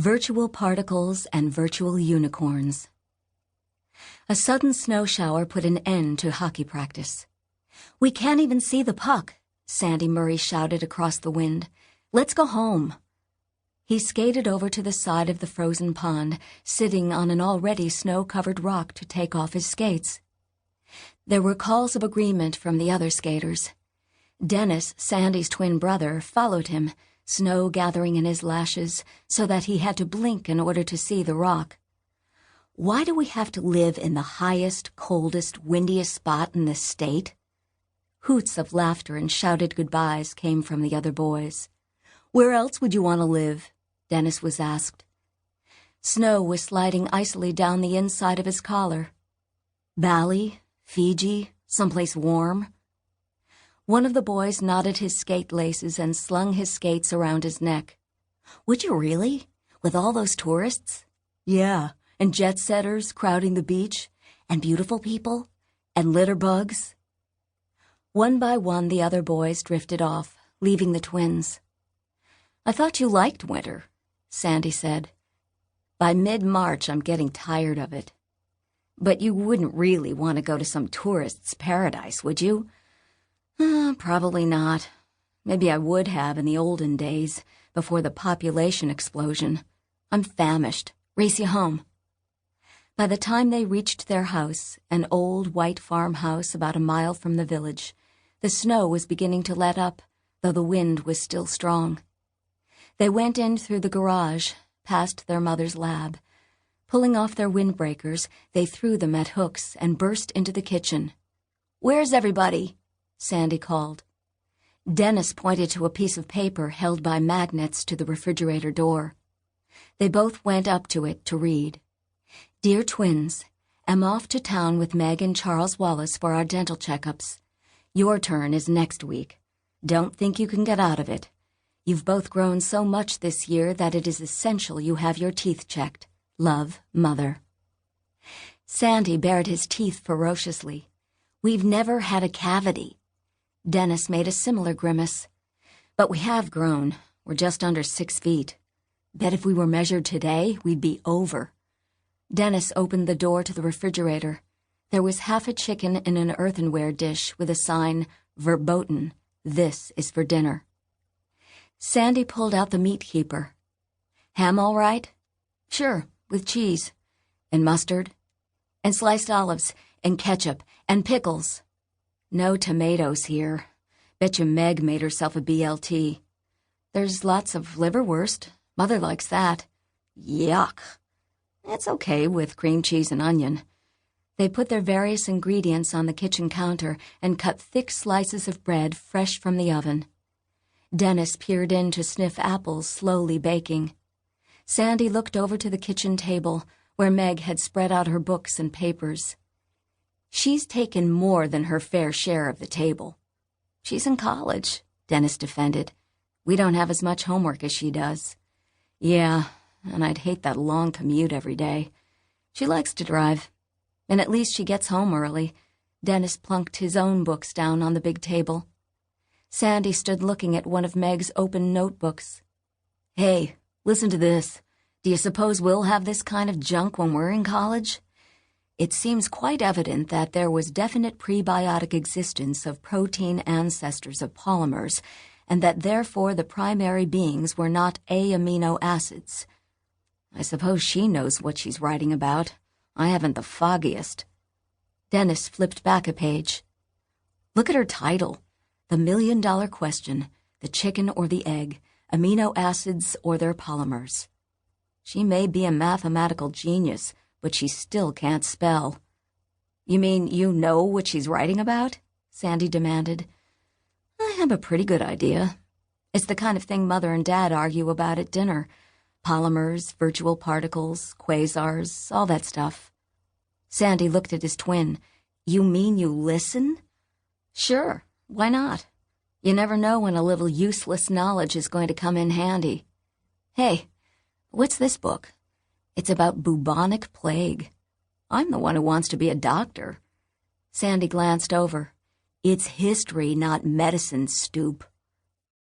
Virtual Particles and Virtual Unicorns. A sudden snow shower put an end to hockey practice. "We can't even see the puck," Sandy Murry shouted across the wind. "Let's go home." He skated over to the side of the frozen pond, sitting on an already snow-covered rock to take off his skates. There were calls of agreement from the other skaters. Dennys, Sandy's twin brother, followed him, snow gathering in his lashes so that he had to blink in order to see the rock. "Why do we have to live in the highest, coldest, windiest spot in this state?" Hoots of laughter and shouted goodbyes came from the other boys. "Where else would you want to live?" Dennys was asked. Snow was sliding icily down the inside of his collar. Bali, Fiji, someplace warm. One of the boys knotted his skate laces and slung his skates around his neck. "Would you really? With all those tourists?" "Yeah, and jet-setters crowding the beach, and beautiful people, and litter bugs." One by one, the other boys drifted off, leaving the twins. "I thought you liked winter," Sandy said. "By mid-March, I'm getting tired of it." "But you wouldn't really want to go to some tourist's paradise, would you?" Probably not. Maybe I would have in the olden days, before the population explosion. I'm famished. Race you home." By the time they reached their house, an old white farmhouse about a mile from the village, the snow was beginning to let up, though the wind was still strong. They went in through the garage, past their mother's lab. Pulling off their windbreakers, they threw them at hooks and burst into the kitchen. "Where's everybody?" Sandy called. Dennys pointed to a piece of paper held by magnets to the refrigerator door. They both went up to it to read. "Dear twins, am off to town with Meg and Charles Wallace for our dental checkups. Your turn is next week. Don't think you can get out of it. You've both grown so much this year that it is essential you have your teeth checked. Love, Mother." Sandy bared his teeth ferociously. "We've never had a cavity." Dennys made a similar grimace. "But we have grown. We're just under 6 feet. Bet if we were measured today, we'd be over." Dennys opened the door to the refrigerator. There was half a chicken in an earthenware dish with a sign, "Verboten. This is for dinner." Sandy pulled out the meat keeper. "Ham all right?" "Sure, with cheese. And mustard. And sliced olives. And ketchup. And pickles." "No tomatoes here. Bet you Meg made herself a BLT. "There's lots of liverwurst. Mother likes that." "Yuck." "It's okay with cream cheese and onion." They put their various ingredients on the kitchen counter and cut thick slices of bread fresh from the oven. Dennys peered in to sniff apples slowly baking. Sandy looked over to the kitchen table, where Meg had spread out her books and papers. "She's taken more than her fair share of the table." "She's in college," Dennys defended. "We don't have as much homework as she does." "Yeah, and I'd hate that long commute every day. She likes to drive. And at least she gets home early." Dennys plunked his own books down on the big table. Sandy stood looking at one of Meg's open notebooks. "Hey, listen to this. Do you suppose we'll have this kind of junk when we're in college? It seems quite evident that there was definite prebiotic existence of protein ancestors of polymers, and that therefore the primary beings were not amino acids." I suppose she knows what she's writing about. I haven't the foggiest. Dennys flipped back a page. "Look at her title. The $1,000,000 Question, the chicken or the egg, amino acids or their polymers." She may be a mathematical genius, but she still can't spell. "You mean you know what she's writing about?" Sandy demanded. "I have a pretty good idea. It's the kind of thing Mother and Dad argue about at dinner. Polymers, virtual particles, quasars, all that stuff." Sandy looked at his twin. "You mean you listen?" "Sure, why not? You never know when a little useless knowledge is going to come in handy. Hey, what's this book? It's about bubonic plague. I'm the one who wants to be a doctor." Sandy glanced over. "It's history, not medicine, stoop."